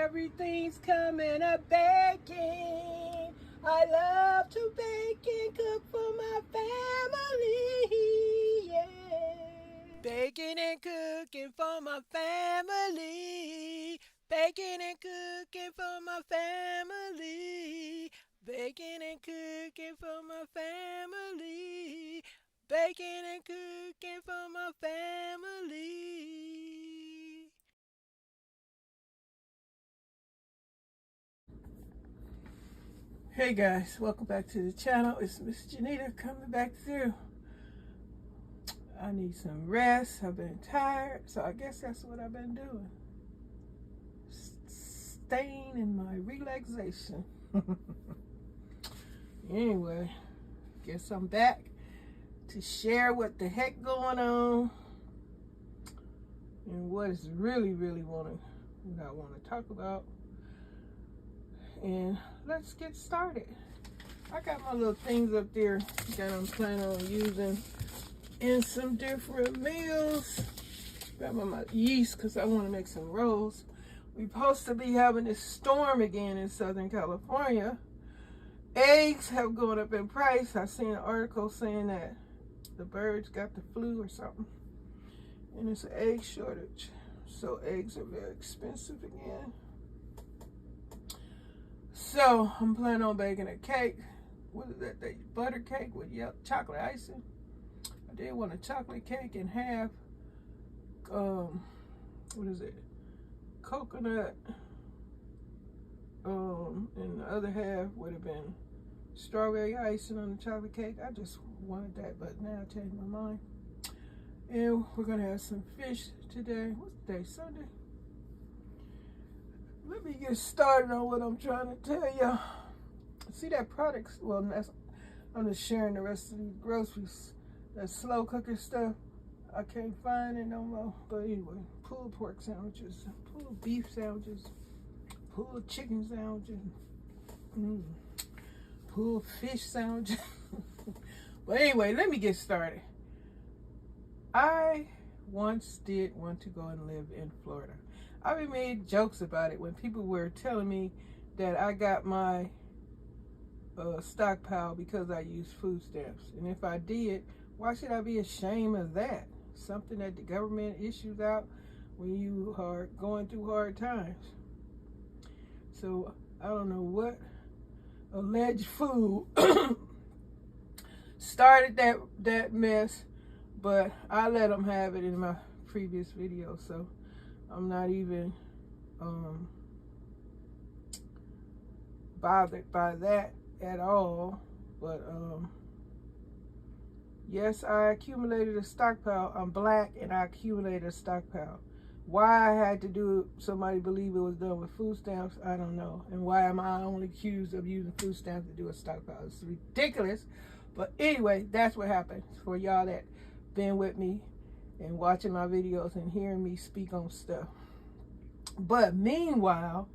Everything's coming up baking. I love to bake and cook for my family. Yeah. Baking and cooking for my family. Baking and cooking for my family. Baking and cooking for my family. Baking and cooking for my family. Hey guys, welcome back to the channel. It's Miss Janita coming back through. I need some rest. I've been tired, so I guess that's what I've been doing. Staying in my relaxation. Anyway, guess I'm back to share what the heck going on and what is really what I want to talk about. And let's get started. I got my little things up there that I'm planning on using in some different meals. Got my yeast because I want to make some rolls. We're supposed to be having this storm again in Southern California. Eggs have gone up in price. I seen an article saying that the birds got the flu or something. And it's an egg shortage. So eggs are very expensive again. So I'm planning on baking a cake. What is that? The butter cake with chocolate icing. I did want a chocolate cake and have what is it? Coconut. And the other half would have been strawberry icing on the chocolate cake. I just wanted that, but now I changed my mind. And we're gonna have some fish today. What's the day? Sunday. Let me get started on what I'm trying to tell you. See that product? Well, I'm just sharing the rest of these groceries. That slow cooker stuff, I can't find it no more. But anyway, pulled pork sandwiches, pulled beef sandwiches, pulled chicken sandwiches, pulled fish sandwiches. But anyway, let me get started. I once did want to go and live in Florida. I've made jokes about it when people were telling me that I got my stockpile because I use food stamps. And if I did, why should I be ashamed of that? Something that the government issues out when you are going through hard times. So I don't know what alleged fool started that mess, but I let them have it in my previous video. So I'm not even bothered by that at all. But yes, I accumulated a stockpile. I'm black and I accumulated a stockpile. Why I had to do it, somebody believe it was done with food stamps, I don't know. And why am I only accused of using food stamps to do a stockpile? It's ridiculous. But anyway, that's what happened. For y'all that been with me and watching my videos and hearing me speak on stuff. But meanwhile,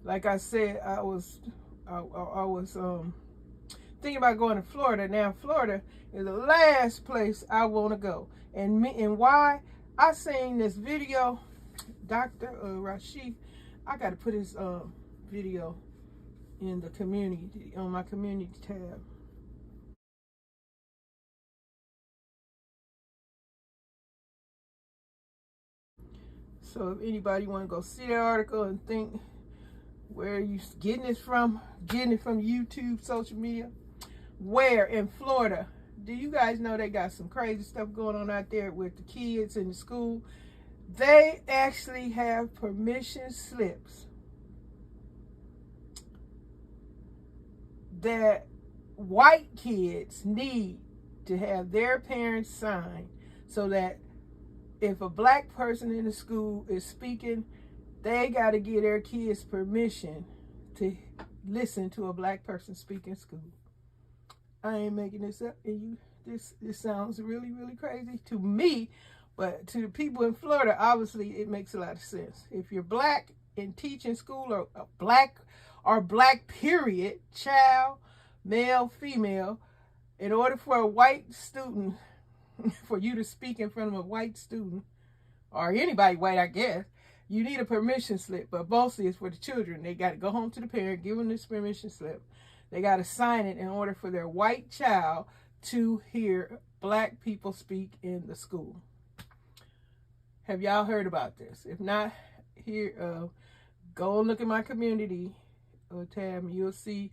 like I said, I was thinking about going to Florida. Now Florida is the last place I want to go, and why? I seen this video, Dr. Rashid. I got to put his video in the community, on my community tab. So if anybody want to go see that article and think, where are you getting this from? Getting it from YouTube, social media? Where? In Florida. Do you guys know they got some crazy stuff going on out there with the kids in the school? They actually have permission slips that white kids need to have their parents sign, so that if a black person in the school is speaking, they got to give their kids permission to listen to a black person speak in school. I ain't making this up, and this sounds really crazy to me, but to the people in Florida, obviously it makes a lot of sense. If you're black and teach in school, or black period, child, male, female, in order for a white student, for you to speak in front of a white student, or anybody white, I guess, you need a permission slip, but mostly it's for the children. They got to go home to the parent, give them this permission slip. They got to sign it in order for their white child to hear black people speak in the school. Have y'all heard about this? If not, here, go look at my community tab. You'll see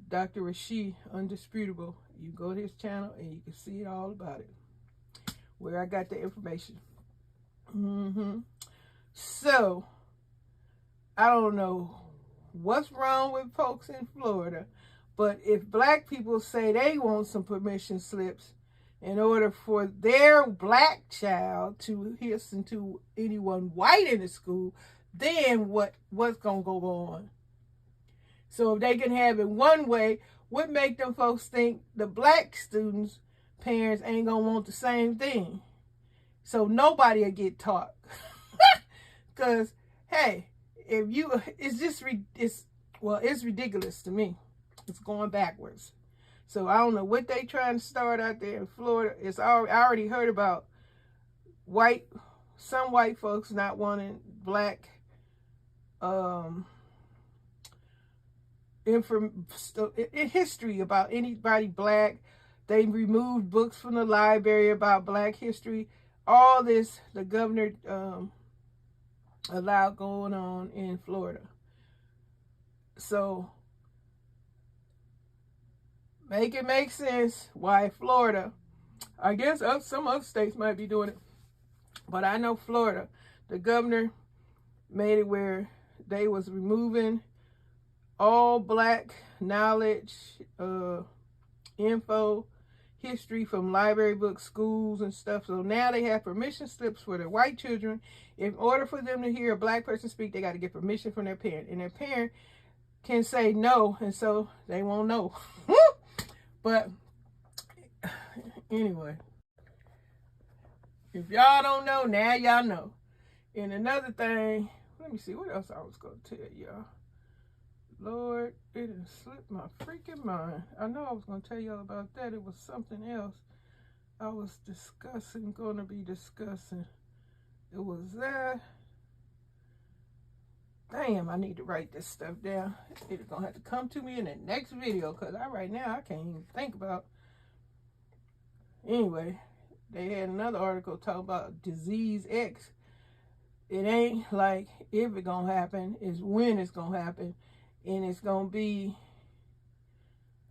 Dr. Rashid, Undisputable. You go to his channel and you can see it all about it, where I got the information. So, I don't know what's wrong with folks in Florida, but if black people say they want some permission slips in order for their black child to listen to anyone white in the school, then what's going to go on? So if they can have it one way, what make them folks think the black students' parents ain't going to want the same thing? So nobody will get taught. Because, hey, if you, it's ridiculous to me. It's going backwards. So I don't know what they trying to start out there in Florida. I already heard about some white folks not wanting black history about anybody black. They removed books from the library about black history. All this the governor allowed going on in Florida. So make it make sense why Florida. I guess some other states might be doing it, but I know Florida, the governor made it where they was removing all black knowledge, info, history from library books, schools, and stuff. So now they have permission slips for their white children. In order for them to hear a black person speak, they got to get permission from their parent, and their parent can say no, and so they won't know. But anyway, if y'all don't know, now y'all know. And another thing, let me see what else I was going to tell y'all. Lord, it done slipped my freaking mind. I know I was going to tell y'all about that. It was something else I was going to be discussing. It was that. Damn, I need to write this stuff down. It's going to have to come to me in the next video, because right now I can't even think about. Anyway, they had another article talking about disease X. It ain't like if it's going to happen, it's when it's going to happen. And it's going to be,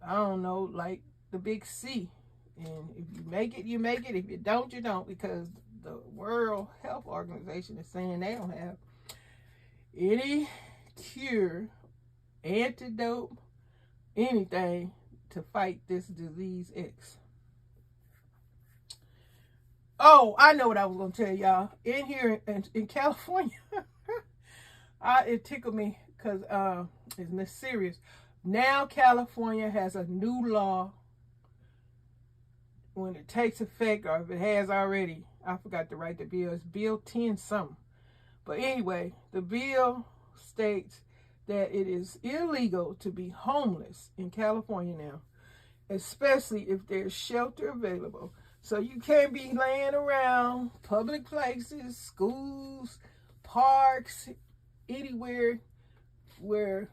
I don't know, like the big C. And if you make it, you make it. If you don't, you don't. Because the World Health Organization is saying they don't have any cure, antidote, anything to fight this disease X. Oh, I know what I was going to tell y'all. In here in California, it tickled me because it's serious. Now California has a new law. When it takes effect, or if it has already, I forgot to write the bill. It's Bill 10 something. But anyway, the bill states that it is illegal to be homeless in California now, especially if there's shelter available. So you can't be laying around public places, schools, parks, anywhere where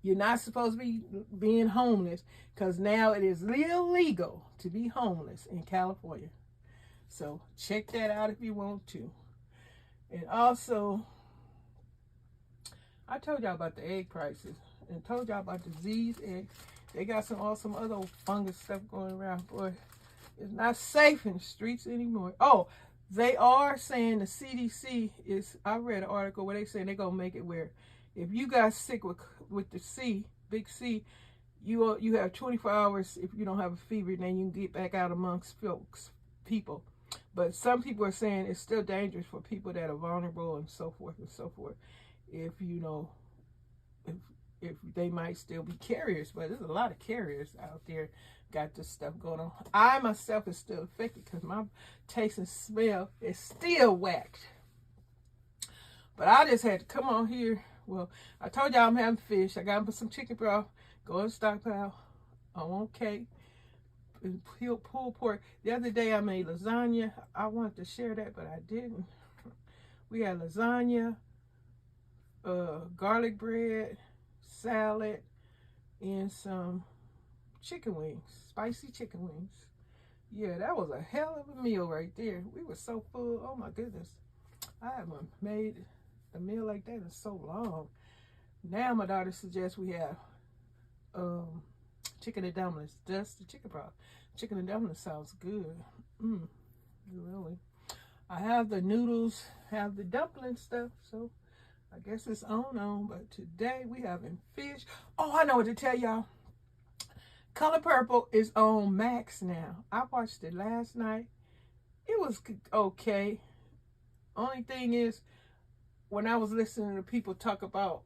you're not supposed to be being homeless, because now it is illegal to be homeless in California. So check that out if you want to. And also, I told y'all about the egg prices and told y'all about disease eggs. They got some awesome other fungus stuff going around. Boy, it's not safe in the streets anymore. Oh, they are saying the CDC is, I read an article where they saying they're going to make it where if you got sick with the C, big C, you have 24 hours if you don't have a fever, then you can get back out amongst people. But some people are saying it's still dangerous for people that are vulnerable and so forth and so forth. If you know, if they might still be carriers, but there's a lot of carriers out there got this stuff going on. I myself is still affected because my taste and smell is still whacked. But I just had to come on here. Well, I told y'all I'm having fish. I got to put some chicken broth, go in stockpile. I want cake and pulled pork. The other day I made lasagna. I wanted to share that, but I didn't. We had lasagna, garlic bread, salad, and some chicken wings, spicy chicken wings. Yeah, that was a hell of a meal right there. We were so full. Oh my goodness. I haven't made a meal like that in so long. Now my daughter suggests we have chicken and dumplings. That's the chicken broth. Chicken and dumplings sounds good. Really. I have the noodles, have the dumpling stuff, so I guess it's on. But today we having fish. Oh, I know what to tell y'all. Color Purple is on Max now. I watched it last night. It was okay. Only thing is, when I was listening to people talk about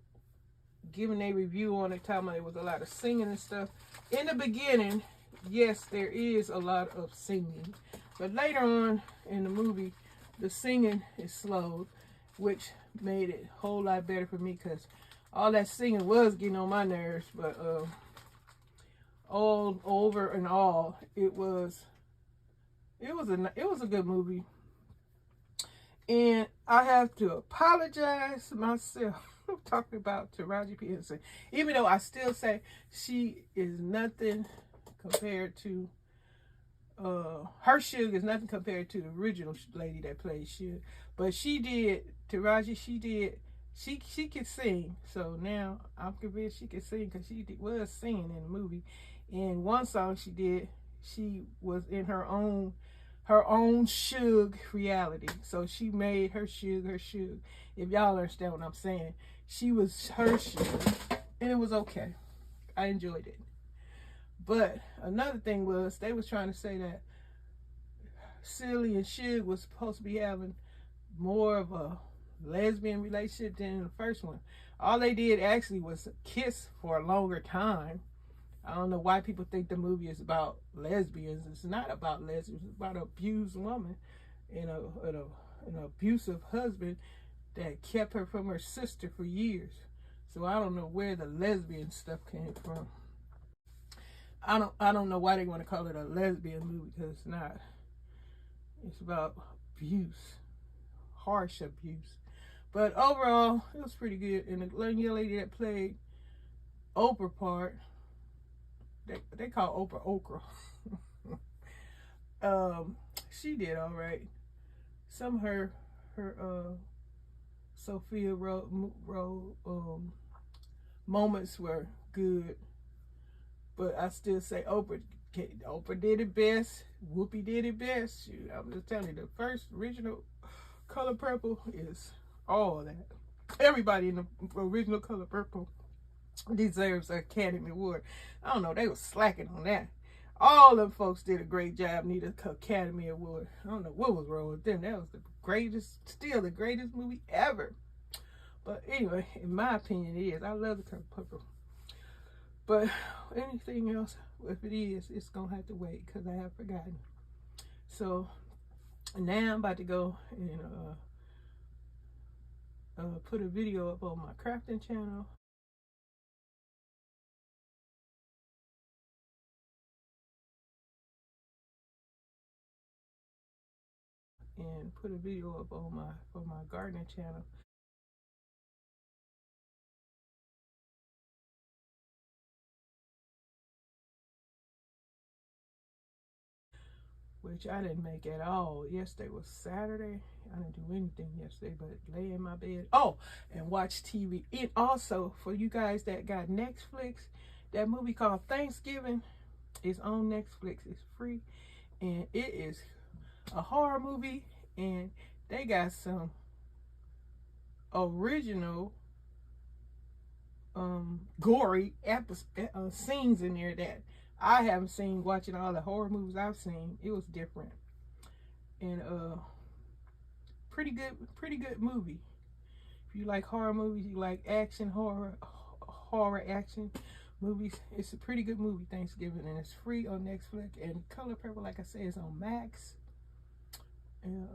giving a review on it, talking about it was a lot of singing and stuff. In the beginning, yes, there is a lot of singing. But later on in the movie, the singing is slowed, which made it a whole lot better for me because all that singing was getting on my nerves. But all over and all, it was a good movie. And I have to apologize myself talking about Taraji P. Henson, even though I still say she is nothing compared to her Suge is nothing compared to the original lady that played Suge. But Taraji, she could sing. So now I'm convinced she could sing because she was singing in the movie. And one song she did, she was in her own Suge reality. So she made her Suge. If y'all understand what I'm saying. She was her Suge. And it was okay. I enjoyed it. But another thing was, they was trying to say that Silly and Suge was supposed to be having more of a lesbian relationship than the first one. All they did actually was kiss for a longer time. I don't know why people think the movie is about lesbians. It's not about lesbians. It's about an abused woman and an abusive husband that kept her from her sister for years. So I don't know where the lesbian stuff came from. I don't know why they want to call it a lesbian movie, because it's not. It's about abuse, harsh abuse. But overall, it was pretty good. And the young lady that played Oprah part, they call Oprah Okra. She did all right. Some of her Sophia moments were good. But I still say Oprah did it best. Whoopi did it best. Shoot, I'm just telling you, the first original Color Purple is all that. Everybody in the original Color Purple deserves an Academy Award. I don't know, they was slacking on that. All them folks did a great job, need an Academy Award. I don't know what was wrong with them. That was the greatest, still the greatest movie ever. But anyway, in my opinion, it is. I love the Color Purple. But anything else, if it is, it's going to have to wait because I have forgotten. So now I'm about to go and put a video up on my crafting channel. And put a video up on my gardening channel. Which I didn't make at all. Yesterday was Saturday. I didn't do anything yesterday but lay in my bed. Oh, and watch TV. And also, for you guys that got Netflix, that movie called Thanksgiving is on Netflix. It's free. And it is a horror movie. And they got some original gory scenes in there that I haven't seen. Watching all the horror movies I've seen, it was different. And pretty good movie. If you like horror movies, you like action horror action movies, it's a pretty good movie, Thanksgiving, and it's free on Netflix. And Color Purple, like I said, is on Max. And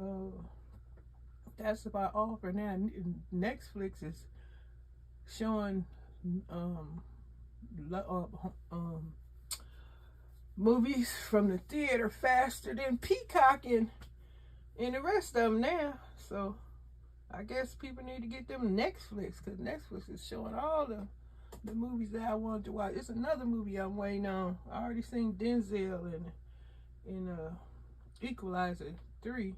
that's about all for now. Netflix is showing movies from the theater faster than Peacock and the rest of them now. So I guess people need to get them Netflix, because Netflix is showing all the movies that I wanted to watch. It's another movie I'm waiting on. I already seen Denzel in Equalizer 3.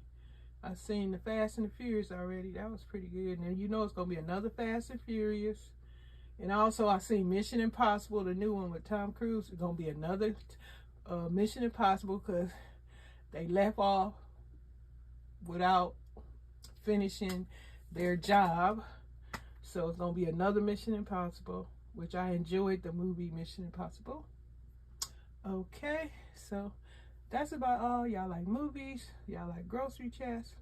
I seen the Fast and the Furious already. That was pretty good. And you know it's gonna be another Fast and Furious. And also I seen Mission Impossible, the new one with Tom Cruise. It's gonna be another Mission Impossible, because they left off without finishing their job. So it's gonna be another Mission Impossible, which I enjoyed the movie Mission Impossible. Okay, so that's about all. Y'all like movies, y'all like grocery chats,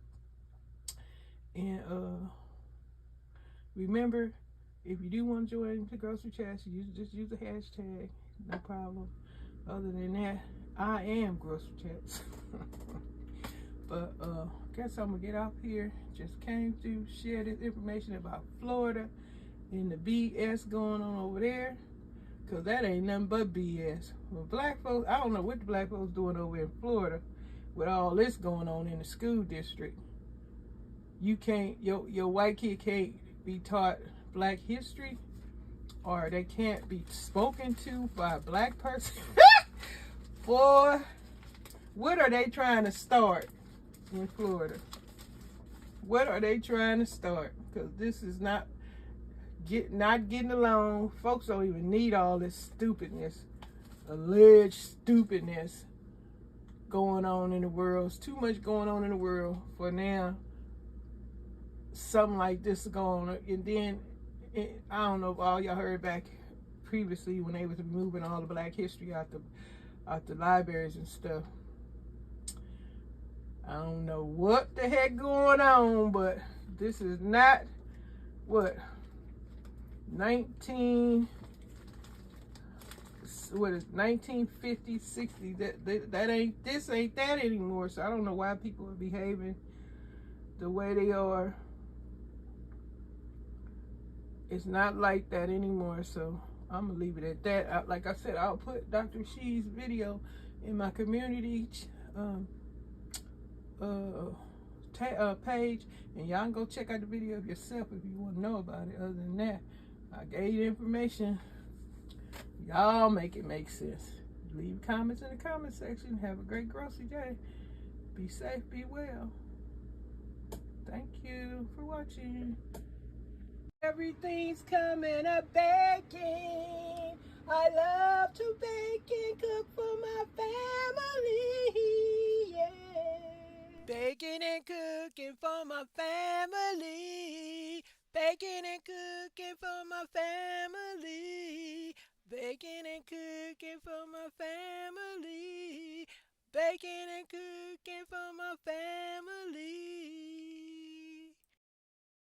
and remember, if you do want to join the grocery chats, just use the hashtag, no problem. Other than that, I am grocery chats. But guess I'm gonna get off here. Just came to share this information about Florida and the BS going on over there, because that ain't nothing but BS. Well, black folks, I don't know what the black folks doing over in Florida with all this going on in the school district. You can't, your white kid can't be taught black history, or they can't be spoken to by a black person. Boy, what are they trying to start in Florida? What are they trying to start? Because this is not getting along. Folks don't even need all this stupidness, alleged stupidness going on in the world. It's too much going on in the world for now something like this is going on. And then I don't know if all y'all heard back previously when they was removing all the black history out the libraries and stuff. I don't know what the heck going on, but this is not what 1950, 60. That ain't this ain't that anymore. So I don't know why people are behaving the way they are. It's not like that anymore. So I'm gonna leave it at that. Like I said, I'll put Dr. Shee's video in my community page, and y'all can go check out the video yourself if you want to know about it. Other than that, I gave you information. Y'all make it make sense. Leave comments in the comment section. Have a great grocery day. Be safe, be well. Thank you for watching. Everything's coming up baking. I love to bake and cook for my family. Yeah. Baking and cooking for my family. Baking and cooking for my family.